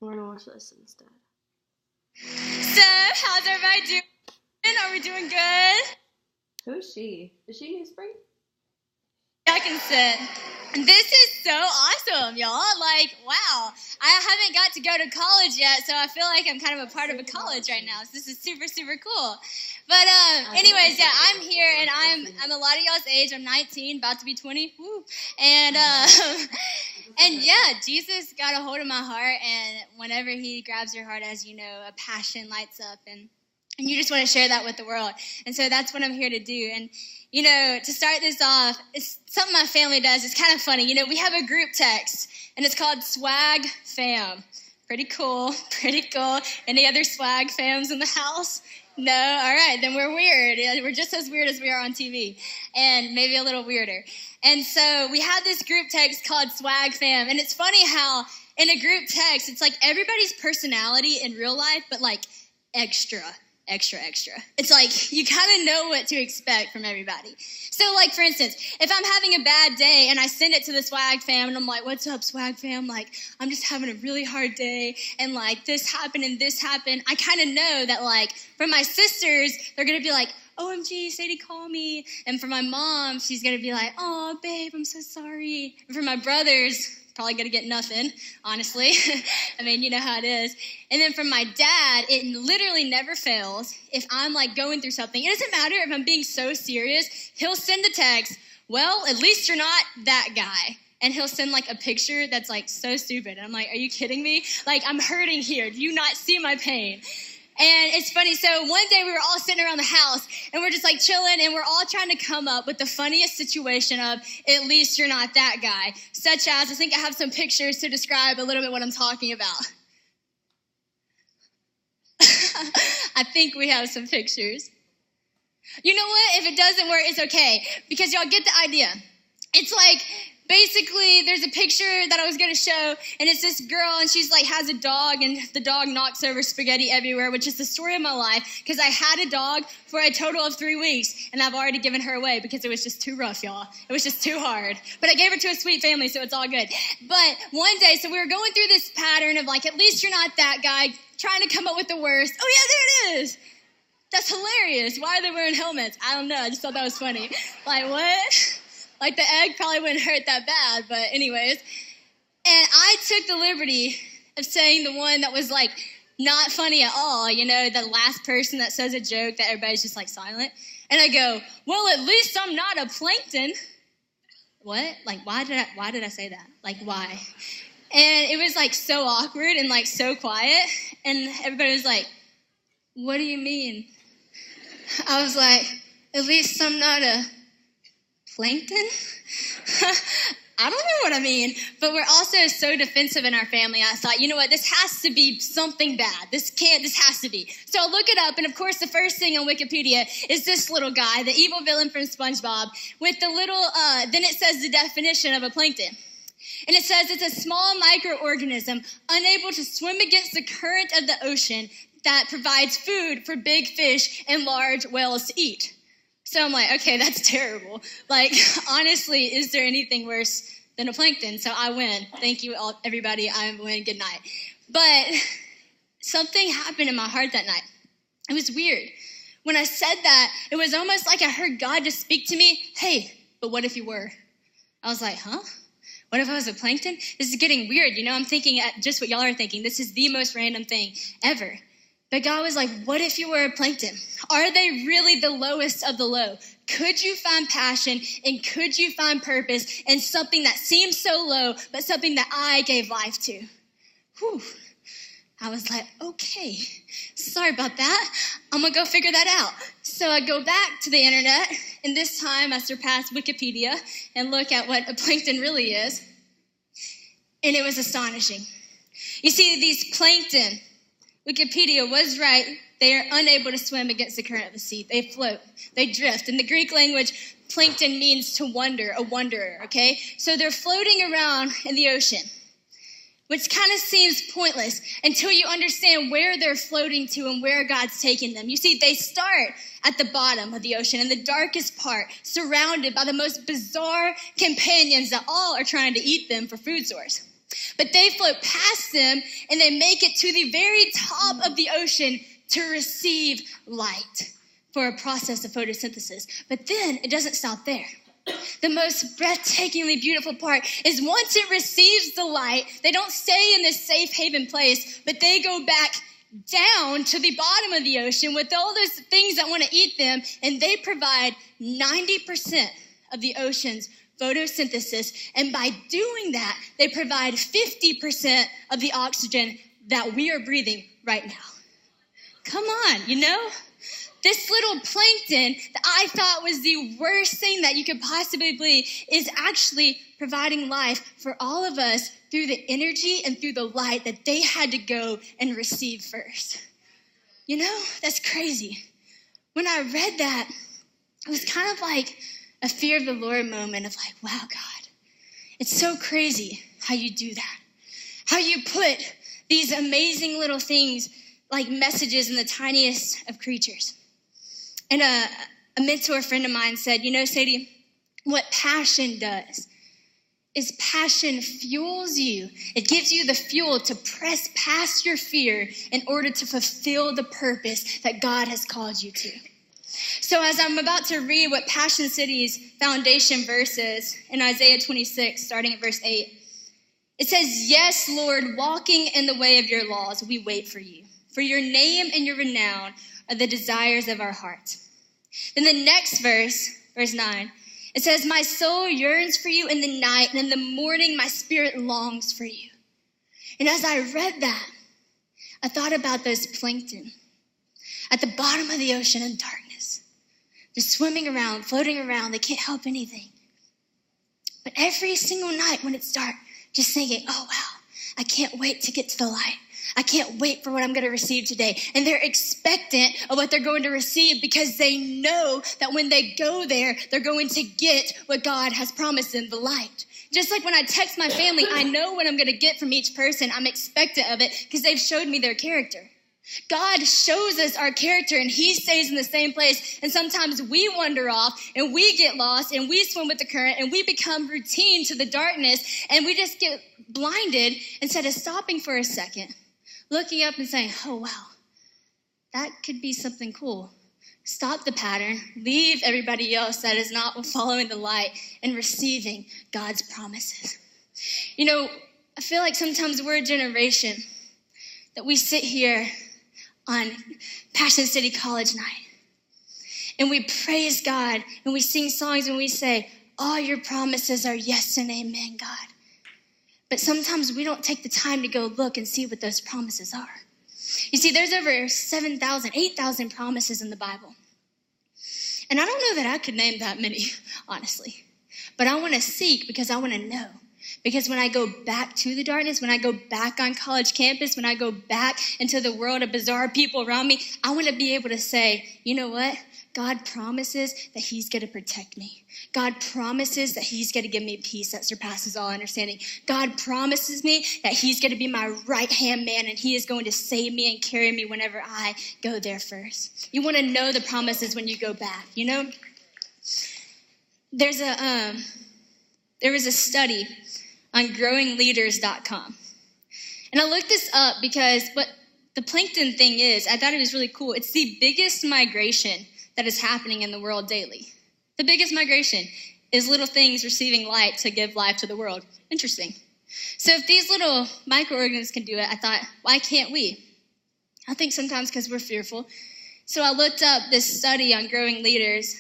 We're gonna watch this instead. So, how's everybody doing? Are we doing good? Who's she? Is she New Spring? I can sit. This is so awesome, y'all. Like, wow. I haven't got to go to college yet, so I feel like I'm kind of a part of a college right now. So this is super, super cool. But anyways, yeah, I'm here, and I'm a lot of y'all's age. I'm 19, about to be 20. Woo. And yeah, Jesus got a hold of my heart, and whenever he grabs your heart, as you know, a passion lights up, and you just want to share that with the world. And so that's what I'm here to do. And, you know, to start this off, it's something my family does. It's kind of funny. You know, we have a group text, and it's called Swag Fam. Pretty cool, pretty cool. Any other Swag Fams in the house? No? All right, then we're weird. We're just as weird as we are on TV, and maybe a little weirder. And so we have this group text called Swag Fam, and it's funny how in a group text, it's like everybody's personality in real life, but like extra. It's like you kind of know what to expect from everybody. So like, for instance, if I'm having a bad day and I send it to the Swag Fam and I'm like, what's up, Swag Fam? Like, I'm just having a really hard day and like this happened and this happened. I kind of know that like for my sisters, they're going to be like, OMG, Sadie, call me. And for my mom, she's going to be like, oh, babe, I'm so sorry. And for my brothers, probably going to get nothing, honestly. I mean, you know how it is. And then from my dad, it literally never fails. If I'm like going through something, it doesn't matter if I'm being so serious, he'll send the text, well, at least you're not that guy. And he'll send like a picture that's like so stupid. And I'm like, are you kidding me? Like, I'm hurting here. Do you not see my pain? And it's funny, so one day we were all sitting around the house, and we're just like chilling, and we're all trying to come up with the funniest situation of, at least you're not that guy. Such as, I think I have some pictures to describe a little bit what I'm talking about. I think we have some pictures. You know what? If it doesn't work, it's okay, because y'all get the idea. It's like, basically, there's a picture that I was going to show, and it's this girl, and she's like has a dog, and the dog knocks over spaghetti everywhere, which is the story of my life, because I had a dog for a total of 3 weeks, and I've already given her away because it was just too rough, y'all. It was just too hard. But I gave her to a sweet family, so it's all good. But one day, so we were going through this pattern of like, at least you're not that guy, trying to come up with the worst. Oh, yeah, there it is. That's hilarious. Why are they wearing helmets? I don't know. I just thought that was funny. Like, what? Like, the egg probably wouldn't hurt that bad, but anyways. And I took the liberty of saying the one that was, like, not funny at all, you know, the last person that says a joke that everybody's just, like, silent. And I go, well, at least I'm not a plankton. What? Like, why did I say that? Like, why? And it was, like, so awkward and, like, so quiet. And everybody was like, what do you mean? I was like, at least I'm not a plankton? I don't know what I mean, but we're also so defensive in our family. I thought, you know what, this has to be something bad. This has to be. So I look it up, and of course the first thing on Wikipedia is this little guy, the evil villain from SpongeBob, with the little, then it says the definition of a plankton. And it says it's a small microorganism unable to swim against the current of the ocean that provides food for big fish and large whales to eat. So I'm like, okay, that's terrible. Like, honestly, is there anything worse than a plankton? So I win. Thank you, all, everybody. I win. Good night. But something happened in my heart that night. It was weird. When I said that, it was almost like I heard God just speak to me, hey, but what if you were? I was like, huh? What if I was a plankton? This is getting weird. You know, I'm thinking just what y'all are thinking. This is the most random thing ever. But God was like, what if you were a plankton? Are they really the lowest of the low? Could you find passion and could you find purpose in something that seems so low, but something that I gave life to? Whew. I was like, okay, sorry about that. I'm going to go figure that out. So I go back to the internet, and this time I surpass Wikipedia and look at what a plankton really is. And it was astonishing. You see, these plankton, Wikipedia was right. They are unable to swim against the current of the sea. They float. They drift. In the Greek language, plankton means to wonder, a wanderer, okay? So they're floating around in the ocean, which kind of seems pointless until you understand where they're floating to and where God's taking them. You see, they start at the bottom of the ocean, in the darkest part, surrounded by the most bizarre companions that all are trying to eat them for food source. But they float past them and they make it to the very top of the ocean to receive light for a process of photosynthesis. But then it doesn't stop there. The most breathtakingly beautiful part is once it receives the light, they don't stay in this safe haven place, but they go back down to the bottom of the ocean with all those things that want to eat them, and they provide 90% of the ocean's photosynthesis. And by doing that, they provide 50% of the oxygen that we are breathing right now. Come on, This little plankton that I thought was the worst thing that you could possibly be is actually providing life for all of us through the energy and through the light that they had to go and receive first. That's crazy. When I read that, it was kind of like a fear of the Lord moment of like, wow, God, it's so crazy how you do that. How you put these amazing little things like messages in the tiniest of creatures. And a mentor friend of mine said, Sadie, what passion does is passion fuels you. It gives you the fuel to press past your fear in order to fulfill the purpose that God has called you to. So as I'm about to read what Passion City's foundation verse is in Isaiah 26, starting at verse 8, it says, yes, Lord, walking in the way of your laws, we wait for you. For your name and your renown are the desires of our heart. Then the next verse 9, it says, my soul yearns for you in the night, and in the morning my spirit longs for you. And as I read that, I thought about those plankton at the bottom of the ocean in darkness, just swimming around, floating around. They can't help anything. But every single night when it's dark, just thinking, oh, wow, I can't wait to get to the light. I can't wait for what I'm going to receive today. And they're expectant of what they're going to receive because they know that when they go there, they're going to get what God has promised them, the light. Just like when I text my family, I know what I'm going to get from each person. I'm expectant of it because they've showed me their character. God shows us our character and he stays in the same place. And sometimes we wander off and we get lost and we swim with the current and we become routine to the darkness and we just get blinded instead of stopping for a second, looking up and saying, oh, wow, that could be something cool. Stop the pattern, leave everybody else that is not following the light and receiving God's promises. I feel like sometimes we're a generation that we sit here on Passion City College night and we praise God and we sing songs and we say, all your promises are yes and amen, God. But sometimes we don't take the time to go look and see what those promises are. You see, there's over 7,000, 8,000 promises in the Bible. And I don't know that I could name that many, honestly. But I want to seek because I want to know. Because when I go back to the darkness, when I go back on college campus, when I go back into the world of bizarre people around me, I want to be able to say, you know what? God promises that he's going to protect me. God promises that he's going to give me peace that surpasses all understanding. God promises me that he's going to be my right-hand man and he is going to save me and carry me whenever I go there first. You want to know the promises when you go back, There was a study on growingleaders.com. And I looked this up because what the plankton thing is, I thought it was really cool. It's the biggest migration that is happening in the world daily. The biggest migration is little things receiving light to give life to the world. Interesting. So if these little microorganisms can do it, I thought, why can't we? I think sometimes because we're fearful. So I looked up this study on growing leaders,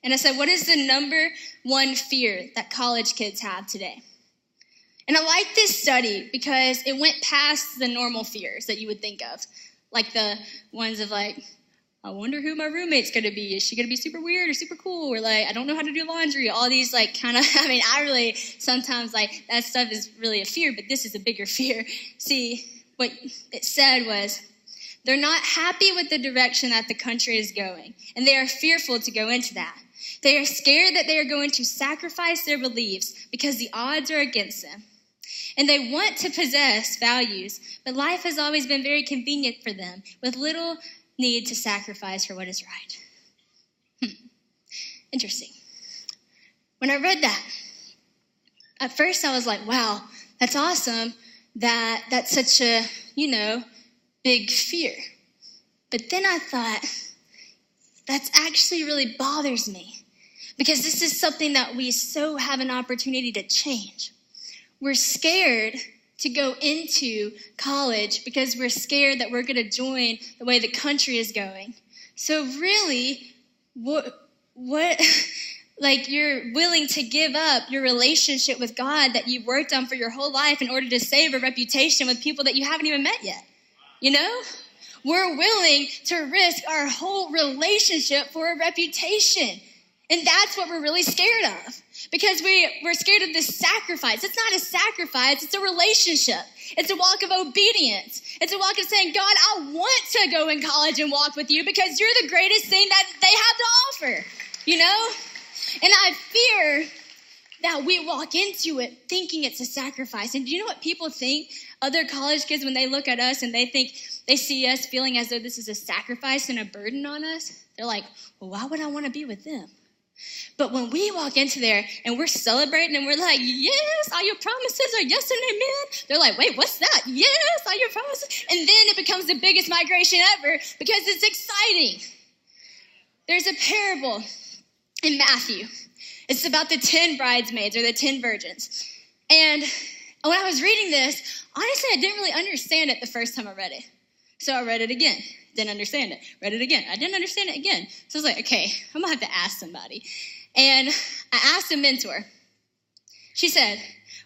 and I said, what is the number one fear that college kids have today? And I like this study because it went past the normal fears that you would think of, like the ones of like, I wonder who my roommate's going to be. Is she going to be super weird or super cool? Or like, I don't know how to do laundry. All these like kind of, I really sometimes like that stuff is really a fear, but this is a bigger fear. See, what it said was, they're not happy with the direction that the country is going, and they are fearful to go into that. They are scared that they are going to sacrifice their beliefs because the odds are against them. And they want to possess values, but life has always been very convenient for them, with little need to sacrifice for what is right. Interesting. When I read that, at first I was like, wow, That's awesome. That's such a, big fear. But then I thought, that actually really bothers me, because this is something that we so have an opportunity to change. We're scared to go into college because we're scared that we're going to join the way the country is going. So really, what like you're willing to give up your relationship with God that you've worked on for your whole life in order to save a reputation with people that you haven't even met yet. We're willing to risk our whole relationship for a reputation. And that's what we're really scared of, because we're scared of this sacrifice. It's not a sacrifice, it's a relationship. It's a walk of obedience. It's a walk of saying, God, I want to go in college and walk with you because you're the greatest thing that they have to offer, And I fear that we walk into it thinking it's a sacrifice. And do you know what people think? Other college kids, when they look at us and they see us feeling as though this is a sacrifice and a burden on us, they're like, well, why would I want to be with them? But when we walk into there and we're celebrating and we're like, yes, all your promises are yes and amen. They're like, wait, what's that? Yes, all your promises. And then it becomes the biggest migration ever because it's exciting. There's a parable in Matthew. It's about the 10 bridesmaids or the 10 virgins. And when I was reading this, honestly, I didn't really understand it the first time I read it. So I read it again. Didn't understand it. Read it again. I didn't understand it again. So I was like, okay, I'm going to have to ask somebody. And I asked a mentor. She said,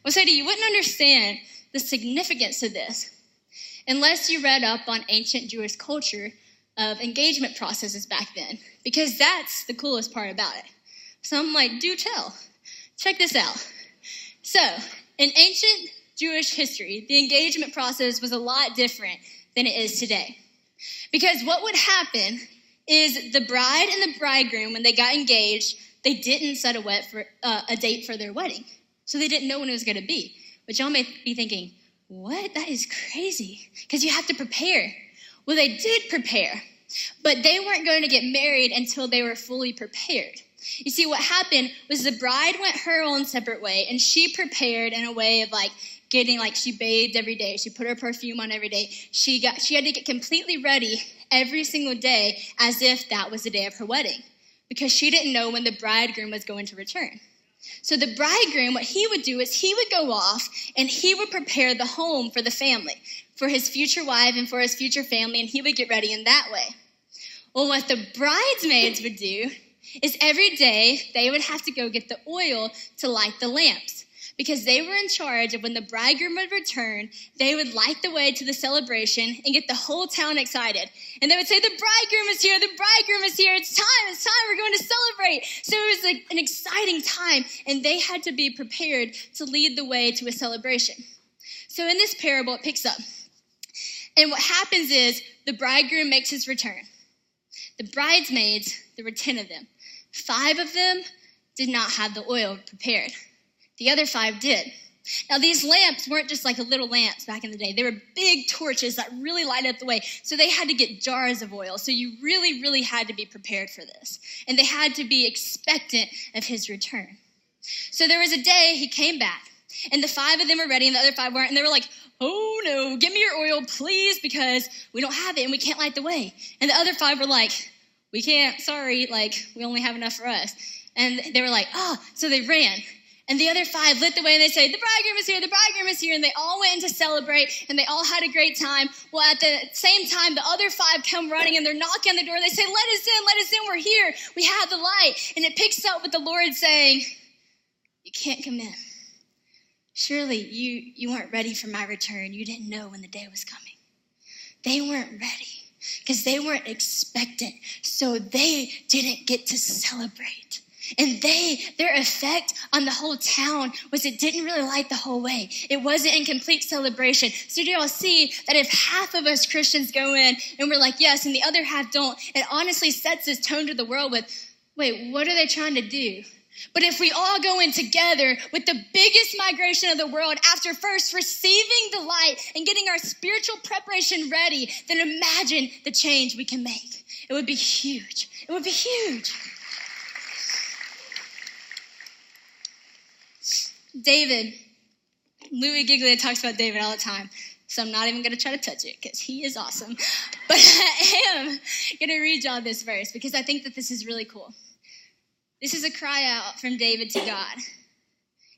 well, Sadie, you wouldn't understand the significance of this unless you read up on ancient Jewish culture of engagement processes back then, because that's the coolest part about it. So I'm like, do tell. Check this out. So in ancient Jewish history, the engagement process was a lot different than it is today. Because what would happen is the bride and the bridegroom, when they got engaged, they didn't set a date for their wedding. So they didn't know when it was going to be. But y'all may be thinking, what? That is crazy. Because you have to prepare. Well, they did prepare. But they weren't going to get married until they were fully prepared. You see, what happened was the bride went her own separate way, and she prepared in a way of she bathed every day. She put her perfume on every day. She had to get completely ready every single day as if that was the day of her wedding, because she didn't know when the bridegroom was going to return. So the bridegroom, what he would do is he would go off and he would prepare the home for the family, for his future wife and for his future family, and he would get ready in that way. Well, what the bridesmaids would do is every day they would have to go get the oil to light the lamps, because they were in charge of when the bridegroom would return, they would light the way to the celebration and get the whole town excited. And they would say, the bridegroom is here, it's time, we're going to celebrate. So it was like an exciting time, and they had to be prepared to lead the way to a celebration. So in this parable, it picks up. And what happens is the bridegroom makes his return. The bridesmaids, there were 10 of them. 5 of them did not have the oil prepared. The other 5 did. Now, these lamps weren't just like little lamps back in the day. They were big torches that really lighted up the way. So they had to get jars of oil. So you really, really had to be prepared for this. And they had to be expectant of his return. So there was a day he came back, and the 5 of them were ready and the other 5 weren't. And they were like, oh no, give me your oil, please, because we don't have it and we can't light the way. And the other 5 were like, we can't, sorry, we only have enough for us. And they were like, so they ran. And the other 5 lit the way and they said, the bridegroom is here. And they all went in to celebrate and they all had a great time. Well, at the same time, the other 5 come running and they're knocking on the door. They say, let us in, we're here. We have the light. And it picks up with the Lord saying, you can't come in. Surely you weren't ready for my return. You didn't know when the day was coming. They weren't ready because they weren't expectant. So they didn't get to celebrate. And their effect on the whole town was it didn't really light the whole way. It wasn't in complete celebration. So do y'all see that if half of us Christians go in and we're like, yes, and the other half don't, it honestly sets this tone to the world with, wait, what are they trying to do? But if we all go in together with the biggest migration of the world after first receiving the light and getting our spiritual preparation ready, then imagine the change we can make. It would be huge. It would be huge. Louis Giglio talks about David all the time, so I'm not even going to try to touch it because he is awesome. But I am going to read y'all this verse because I think that this is really cool. This is a cry out from David to God.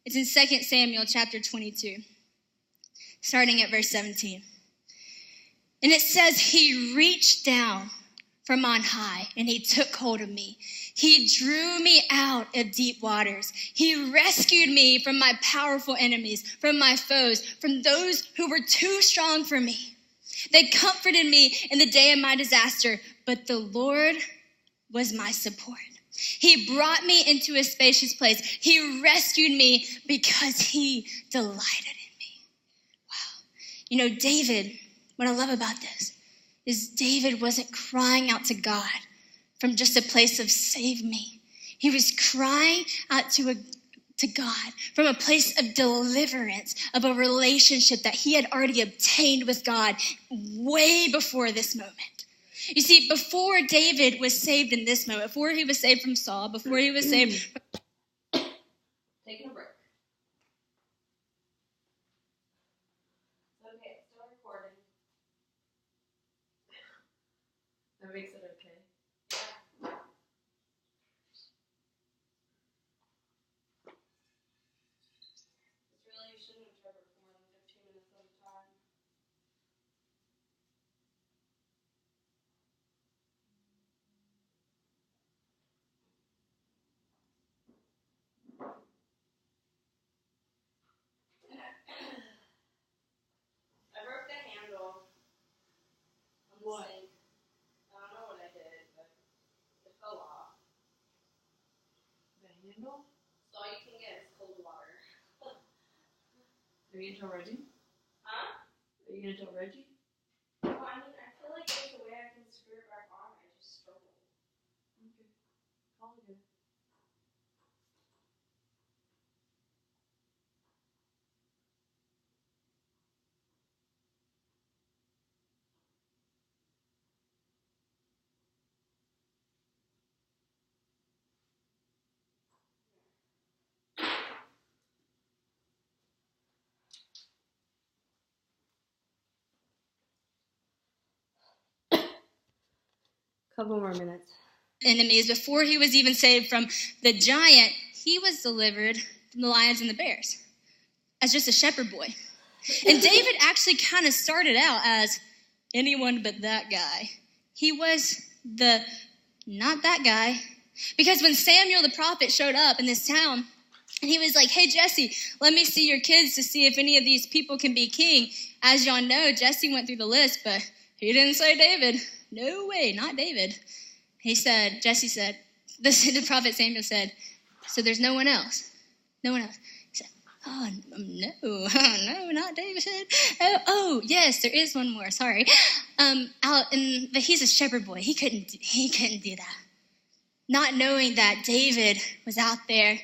It's in 2 Samuel chapter 22, starting at verse 17. And it says, he reached down from on high, and he took hold of me. He drew me out of deep waters. He rescued me from my powerful enemies, from my foes, from those who were too strong for me. They comforted me in the day of my disaster, but the Lord was my support. He brought me into a spacious place. He rescued me because he delighted in me. Wow. You know, David, what I love about this is David wasn't crying out to God from just a place of save me. He was crying out to God from a place of deliverance, of a relationship that he had already obtained with God way before this moment. You see, before David was saved in this moment, before he was saved from Saul, before he was saved... Taking a break. Okay, still recording. That makes it okay. It's really, you shouldn't have tried it for more than 15 minutes at a time. I broke the handle on the sink. I don't know what I did, but it fell off. The handle? So all you can get is cold water. Are you gonna tell Reggie? Huh? Are you gonna tell Reggie? Well, I mean, I feel like there's a way I can screw it back on. I just struggle. Okay. Call again. Couple more minutes. enemies, before he was even saved from the giant, he was delivered from the lions and the bears as just a shepherd boy. And David actually kind of started out as anyone but that guy. He was the not that guy. Because when Samuel the prophet showed up in this town, and he was like, hey, Jesse, let me see your kids to see if any of these people can be king. As y'all know, Jesse went through the list, but he didn't say David. No way, not David. Jesse said, the prophet Samuel said, so there's no one else? No one else. He said, no, not David. Oh, yes, there is one more, sorry. But he's a shepherd boy. He couldn't do that. Not knowing that David was out there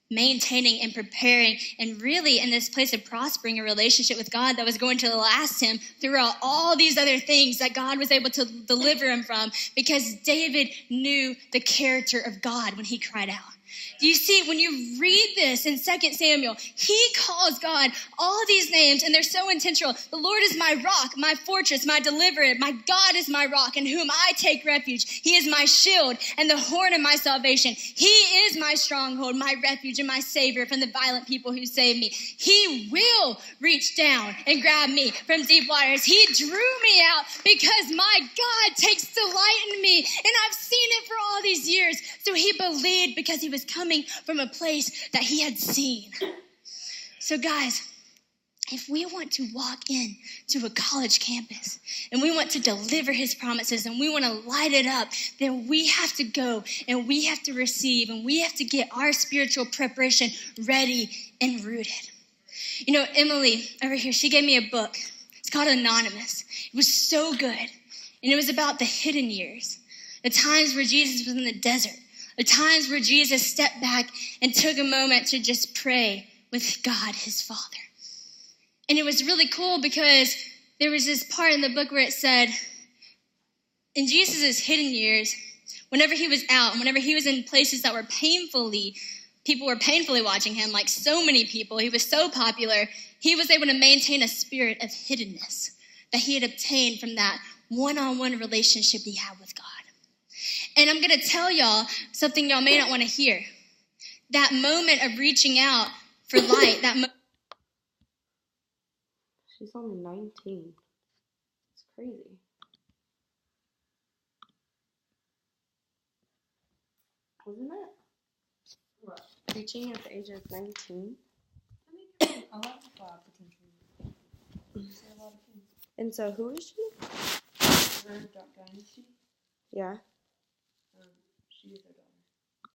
maintaining and preparing and really in this place of prospering a relationship with God that was going to last him throughout all these other things that God was able to deliver him from, because David knew the character of God when he cried out. You see, when you read this in 2 Samuel, he calls God all these names, and they're so intentional. The Lord is my rock, my fortress, my deliverer. My God is my rock, in whom I take refuge. He is my shield and the horn of my salvation. He is my stronghold, my refuge, and my savior from the violent people who save me. He will reach down and grab me from deep waters. He drew me out because my God takes delight in me, and I've seen it for all these years. So he believed because he was coming from a place that he had seen. So guys, if we want to walk in to a college campus and we want to deliver his promises and we want to light it up, then we have to go and we have to receive and we have to get our spiritual preparation ready and rooted. You know, Emily over here, she gave me a book. It's called Anonymous. It was so good. And it was about the hidden years, the times where Jesus was in the desert, the times where Jesus stepped back and took a moment to just pray with God, his Father. And it was really cool because there was this part in the book where it said, in Jesus' hidden years, whenever he was out and whenever he was in places that were painfully people were painfully watching him, like so many people. He was so popular. He was able to maintain a spirit of hiddenness that he had obtained from that one-on-one relationship he had with God. And I'm going to tell y'all something y'all may not want to hear. That moment of reaching out for light, She's only 19. It's crazy. Wasn't it? What? Preaching at the age of 19? I mean, a lot of people have potential. Say a lot of things. And so who is she? Her Dynasty. Yeah. She is her daughter.